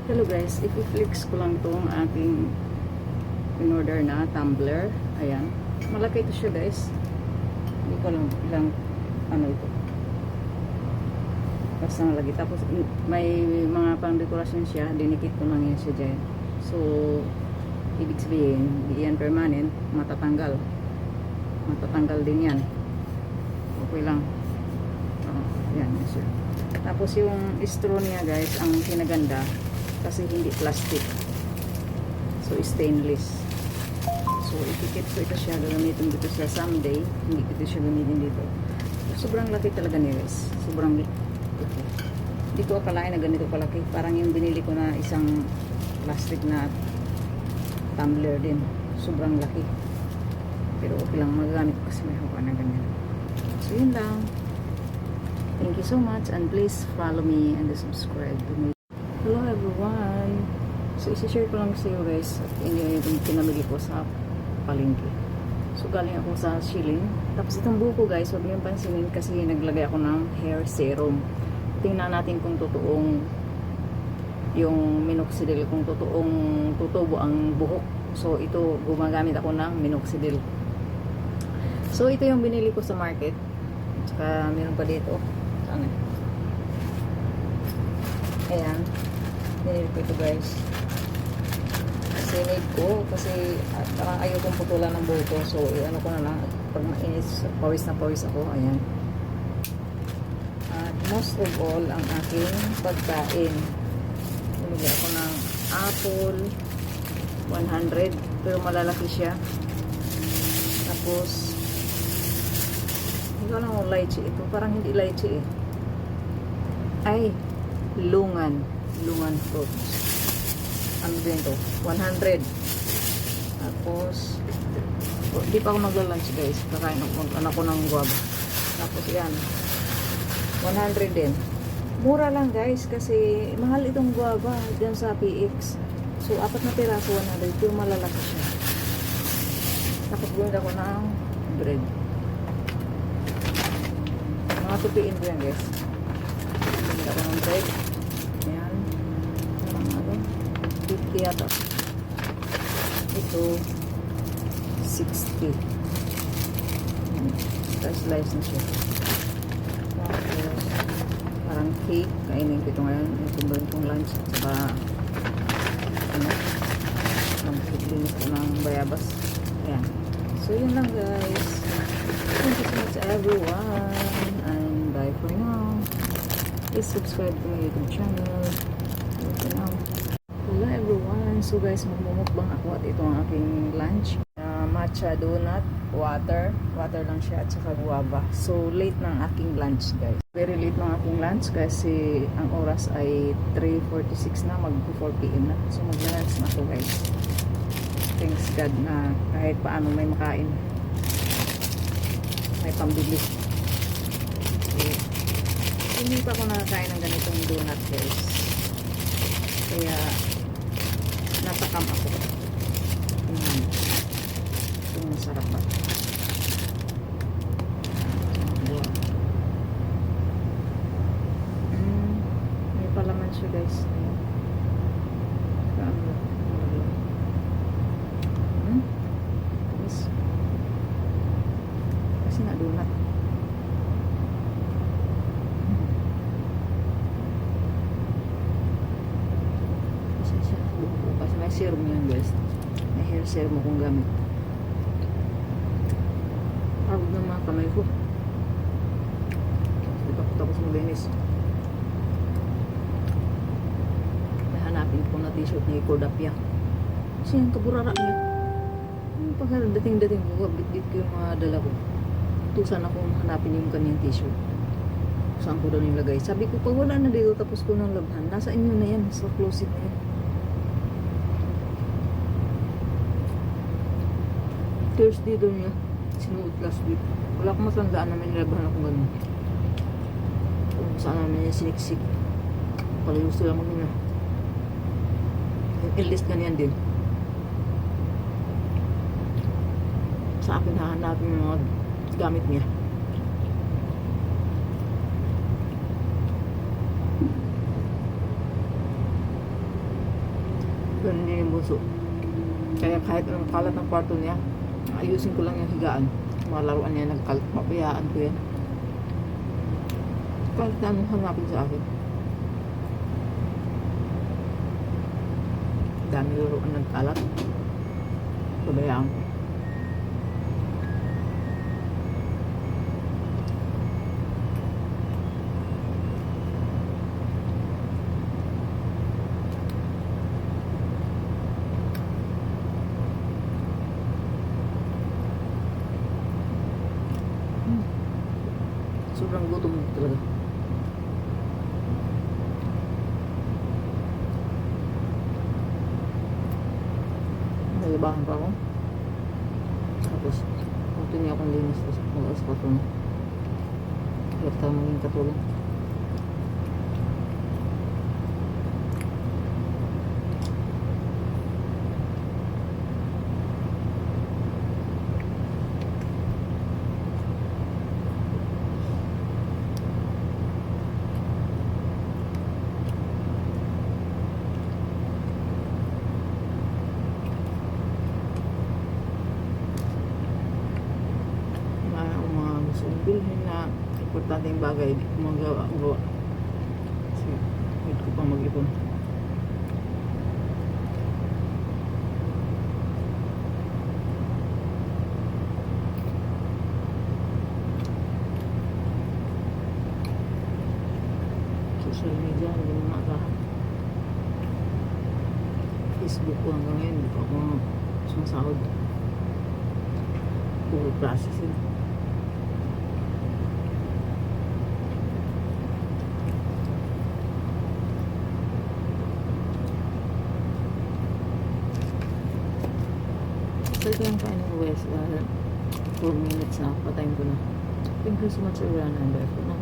Hello guys, i-flex ko lang itong ating in-order na tumbler. Ayan. Malaki ito siya guys. Hindi ko lang ilang ano ito. Basta malaki. Tapos may mga pang dekorasyon siya. Dinikit ko lang yan siya dyan. So, ibig sabihin, hindi yan permanent. Matatanggal. Matatanggal din yan. Okay lang. Yan siya. Tapos yung straw niya guys, ang pinaganda kasi hindi plastic, so stainless. So itikit ko ito siya, gagamitin dito siya someday. Hindi ko siya gamitin dito. Sobrang laki talaga niya guys, sobrang laki. Hindi ko akalain na ganito kalaki. Parang yung binili ko na isang plastic na tumbler din, sobrang laki. Pero okay lang, magagamit ko kasi may hawa na ganyan. So yun lang. Thank you so much and please follow me and subscribe to me. Hello everyone! So isi-share ko lang sa iyo guys yung pinamili ko sa palengke. So galing ako sa Shilin. Tapos itong buko guys, huwag niyong pansinin kasi naglagay ako ng hair serum. Tingnan natin kung totoong yung minoxidil, kung totoong tutubo ang buhok. So ito, gumagamit ako ng minoxidil. So ito yung binili ko sa market. Tsaka meron pa dito. Saan eh? Ayan. Binili ko ito guys. Sinave ko kasi parang ayaw kong putulan ng buhok ko. So ano ko na lang. Pag mainis, pawis na pawis ako. Ayan. At most of all, ang aking pagkain. Binili ako ng apple. 100. Pero malalaki siya. Tapos hindi ko lang kung lychee ito. Parang hindi lychee eh. Ay, lungan fruits. Ano din to? 100. Tapos di pa ako nagla-lunch guys. Kakain ako anak ko ng guava. Tapos yan 100 din. Mura lang guys kasi mahal itong guava dyan sa PX. So 4 na piraso 100. Pero malalaki siya. Tapos bumili ako ng bread. Mga tupiin ko yan guys. Bumili ako ng bread. Ayan. Ano? 50 yata. Ito 60. Slice na siya. Tapos parang cake. Kainin ko ito ngayon. Ito ba itong lunch? Saka ano? Naglinis ko ng bayabas. Ayan. So yun lang guys. Thank you so much everyone. And bye for now. Please subscribe to my YouTube channel. For now. Hello everyone. So guys, magmumukbang ako at ito ang aking lunch. Matcha donut, water lang siya at saka guava. So late ng aking lunch guys. Very late ng aking lunch kasi ang oras ay 3:46 na, mag 4 PM na. So mag-lunch na ako guys. Thanks God na kahit paano may makain. May pambili. So, hindi pa ako nakakain ng ganitong donut guys. Kaya nasa cam ako. Ito masarap ba? May palaman siya guys. Kasi nga donut. Kasi may serum yan guys. May hair serum akong gamit. Pagod ng mga kamay ko. Di pa tapos maglinis. May hanapin ko na t-shirt ni Cordapia. Kasi yung kaburara niya. Pag dating-dating ko, bit-bit ko yung mga dala ko. Tusan akong hanapin yung kanyang t-shirt. Saan ko daw nilagay. Sabi ko, pag wala na dito, tapos ko ng labhan. Nasa inyo na yan. Sa closet na yan. Thursday daw niya. Sinuot last week. Wala akong matandaan na may nilabhan akong ganun. Kung saan namin yung siniksik. Pala gusto lang mag-ina. Yung eldest ganyan din. Sa akin hahanapin yung mga gamit niya. Ganun din yung bunso. Kaya kahit anong kalat ng kwarto niya, ayusin ko lang yung higaan. Mga laruan niya nagkalat, papayaan ko yan. Kahit na anong hanapin sa akin. Dami laruan nagkalat. Pabayaan ko. Sobrang gutom talaga. Nalibahan pa ako. Tapos, continue akong linis. Tapos, mag-alas pa ito na. Hirap tayo maging katulong. Mga gusto kong bilhin na importanteng bagay, di ko magawa. Kasi, wait ko pang mag-ipon. Social media, hindi mo maasahan. Facebook ko hanggang ngayon, hindi pa ako sumasahod. Puro processing. Start lang tayo ng West. 4 minutes na. Patayin ko na. Thank you so much, everyone. And bye for now.